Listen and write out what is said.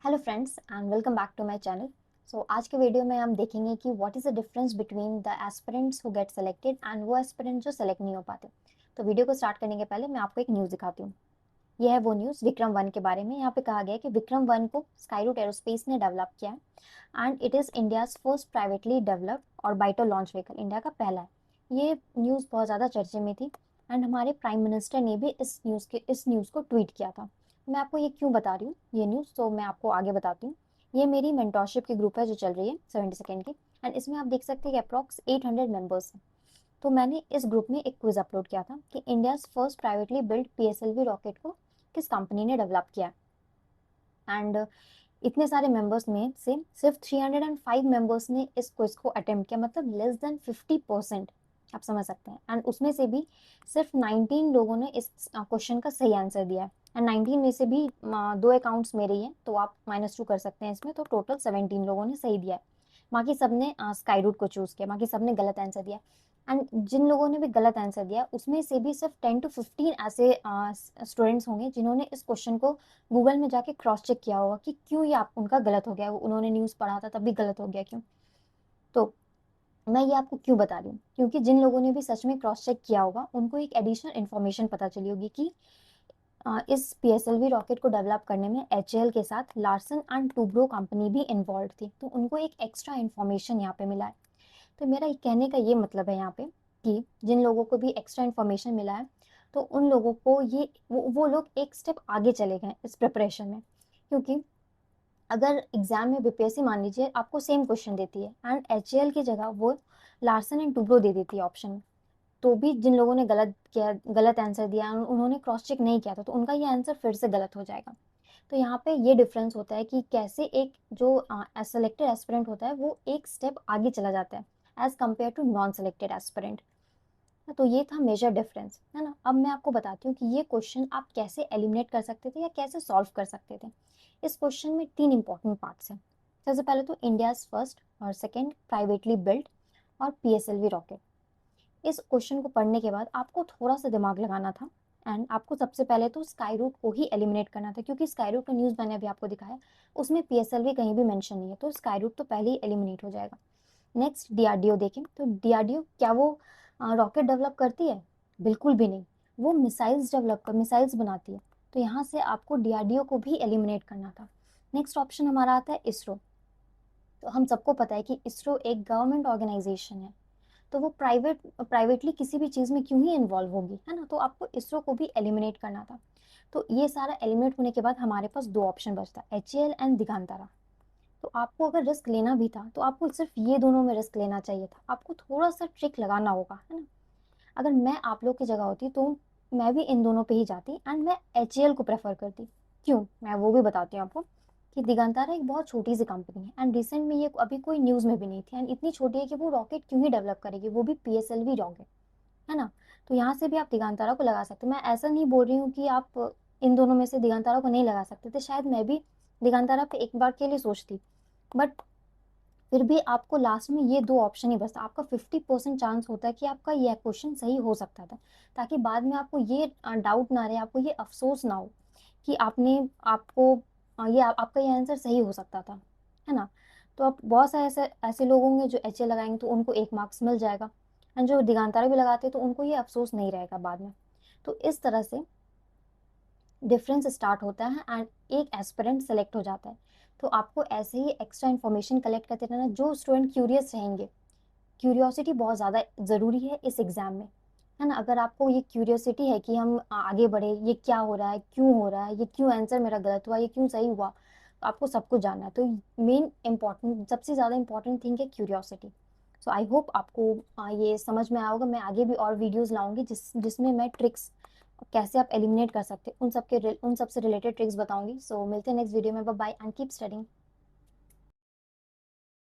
Hello friends and welcome back to my channel. आज के video में हम देखेंगे कि what is the difference between the aspirants who get selected and वो एस्पिरेंट जो सेलेक्ट नहीं हो पाते। तो वीडियो को स्टार्ट करने के पहले मैं आपको एक न्यूज़ दिखाती हूँ। यह है वो न्यूज़ विक्रम वन के बारे में। यहाँ पे कहा गया है कि विक्रम वन को स्काईरूट एरोस्पेस ने डेवलप किया है and it is India's first privately developed और बाइटो लॉन्च व्हीकल, इंडिया का पहला है। ये न्यूज़ बहुत ज़्यादा चर्चे में थी एंड हमारे प्राइम मिनिस्टर ने भी इस न्यूज़ को ट्वीट किया था। मैं आपको ये क्यों बता रही हूँ ये न्यूज़, तो मैं आपको आगे बताती हूँ। ये मेरी मेंटोरशिप की ग्रुप है जो चल रही है 70 सेकेंड की, एंड इसमें आप देख सकते हैं कि अप्रॉक्स 800 मेंबर्स हैं। तो मैंने इस ग्रुप में एक क्विज अपलोड किया था कि India's first privately build PSLV rocket को किस कंपनी ने डेवलप किया। एंड इतने सारे मेंबर्स में से सिर्फ 305 मेंबर्स ने इस क्विज को अटेम्प्ट किया, मतलब लेस देन 50%। आप समझ सकते हैं। एंड उसमें से भी सिर्फ 19 लोगों ने इस क्वेश्चन का सही आंसर दिया है। एंड 19 में से भी दो अकाउंट्स मेरे ही हैं, तो आप -2 कर सकते हैं इसमें, तो टोटल 17 लोगों ने सही दिया है। बाकी सबने स्काई रूट को चूज किया, बाकी सबने गलत आंसर दिया। एंड जिन लोगों ने भी गलत आंसर दिया उसमें से भी सिर्फ 10 to 15 ऐसे स्टूडेंट्स होंगे जिन्होंने इस क्वेश्चन को गूगल में जाके क्रॉस चेक किया होगा कि क्यों ये आप उनका गलत हो गया, उन्होंने न्यूज़ पढ़ा था तब भी गलत हो गया क्यों। तो मैं ये आपको क्यों बता रही हूँ, क्योंकि जिन लोगों ने भी सच में क्रॉस चेक किया होगा उनको एक एडिशनल इन्फॉर्मेशन पता चली होगी कि इस पीएसएलवी रॉकेट को डेवलप करने में एचएएल के साथ लार्सन एंड टूब्रो कंपनी भी इन्वॉल्व थी, तो उनको एक एक्स्ट्रा इन्फॉर्मेशन यहाँ पे मिला है। तो मेरा कहने का ये मतलब है यहाँ पे कि जिन लोगों को भी एक्स्ट्रा इन्फॉर्मेशन मिला है तो उन लोगों को ये वो लोग एक स्टेप आगे चले गए इस प्रिपरेशन में। क्योंकि अगर एग्जाम में बीपीएससी मान लीजिए आपको सेम क्वेश्चन देती है एंड एचएएल की जगह वो लार्सन एंड टूब्रो दे देती है ऑप्शन में, तो भी जिन लोगों ने गलत आंसर दिया, उन्होंने क्रॉस चेक नहीं किया था, तो उनका ये आंसर फिर से गलत हो जाएगा। तो यहाँ पे ये डिफरेंस होता है कि कैसे एक जो सेलेक्टेड एस्पिरेंट होता है वो एक स्टेप आगे चला जाता है as compared to non selected aspirant. तो ये था मेजर डिफरेंस, है ना। अब मैं आपको बताती हूँ कि ये क्वेश्चन आप कैसे एलिमिनेट कर सकते थे या कैसे सॉल्व कर सकते थे। इस क्वेश्चन में 3 इंपॉर्टेंट पार्ट्स हैं। सबसे पहले तो इंडियाज फर्स्ट, और सेकेंड प्राइवेटली बिल्ड, और पीएसएलवी रॉकेट। इस क्वेश्चन को पढ़ने के बाद आपको थोड़ा सा दिमाग लगाना था एंड आपको सबसे पहले तो स्काई रूट को ही एलिमिनेट करना था, क्योंकि स्काई रूट का न्यूज़ मैंने अभी आपको दिखाया उसमें पीएसएलवी कहीं भी मेंशन नहीं है, तो स्काई रूट तो पहले ही एलिमिनेट हो जाएगा। नेक्स्ट डीआरडीओ देखें, तो डीआरडीओ क्या वो रॉकेट डेवलप करती है? बिल्कुल भी नहीं। वो मिसाइल्स बनाती है, तो यहाँ से आपको डीआरडीओ को भी एलिमिनेट करना था। नेक्स्ट ऑप्शन हमारा आता है इसरो। तो हम सबको पता है कि इसरो एक गवर्नमेंट ऑर्गेनाइजेशन है, तो वो प्राइवेटली किसी भी चीज़ में क्यों ही इन्वॉल्व होगी, है ना। तो आपको इसरो को भी एलिमिनेट करना था। तो ये सारा एलिमिनेट होने के बाद हमारे पास दो ऑप्शन बचता है, एचएएल एंड दिगंतरा। तो आपको अगर रिस्क लेना भी था तो आपको सिर्फ ये दोनों में रिस्क लेना चाहिए था, आपको थोड़ा सा ट्रिक लगाना होगा, है ना। अगर मैं आप लोग की जगह होती तो मैं भी इन दोनों पे ही जाती एंड मैं एचएएल को प्रेफर करती। क्यों, मैं वो भी बताती हूँ आपको कि दिगंतरा एक बहुत छोटी सी कंपनी है एंड रिसेंट में ये अभी कोई न्यूज़ में भी नहीं थी एंड इतनी छोटी है कि वो रॉकेट क्यों ही डेवलप करेगी, वो भी पीएसएलवी रॉकेट, है ना। तो यहाँ से भी आप दिगंतरा को लगा सकते हो। मैं ऐसा नहीं बोल रही हूँ कि आप इन दोनों में से दिगंतरा को नहीं लगा सकते थे, शायद मैं भी दिगंतरा पे एक बार के लिए सोचती, बट फिर भी आपको लास्ट में ये दो ऑप्शन ही बचता। आपका 50% चांस होता है कि आपका यह क्वेश्चन सही हो सकता था, ताकि बाद में आपको ये डाउट ना रहे, आपको ये अफसोस ना हो कि आपको आपका ये आंसर सही हो सकता था, है ना। तो अब बहुत सारे ऐसे ऐसे लोग होंगे जो एच ए लगाएंगे तो उनको 1 मार्क्स मिल जाएगा, एंड जो दिगांतारा भी लगाते हैं तो उनको ये अफसोस नहीं रहेगा बाद में। तो इस तरह से डिफरेंस स्टार्ट होता है एंड एक एस्पिरेंट सेलेक्ट हो जाता है। तो आपको ऐसे ही एक्स्ट्रा इन्फॉर्मेशन कलेक्ट करते रहना। जो स्टूडेंट क्यूरियस रहेंगे, क्यूरियोसिटी बहुत ज़्यादा ज़रूरी है इस एग्ज़ाम में, है ना। अगर आपको ये क्यूरियोसिटी है कि हम आगे बढ़े, ये क्या हो रहा है, क्यों हो रहा है, ये क्यों आंसर मेरा गलत हुआ, ये क्यों सही हुआ, तो आपको सब कुछ जानना है। तो मेन इंपॉर्टेंट, सबसे ज़्यादा इंपॉर्टेंट थिंग है क्यूरियोसिटी। सो आई होप आपको ये समझ में आया होगा। मैं आगे भी और वीडियोज़ लाऊंगी जिसमें मैं ट्रिक्स कैसे आप एलिमिनेट कर सकते हैं उन सब से रिलेटेड ट्रिक्स बताऊंगी। सो मिलते हैं नेक्स्ट वीडियो में। Bye bye and keep studying.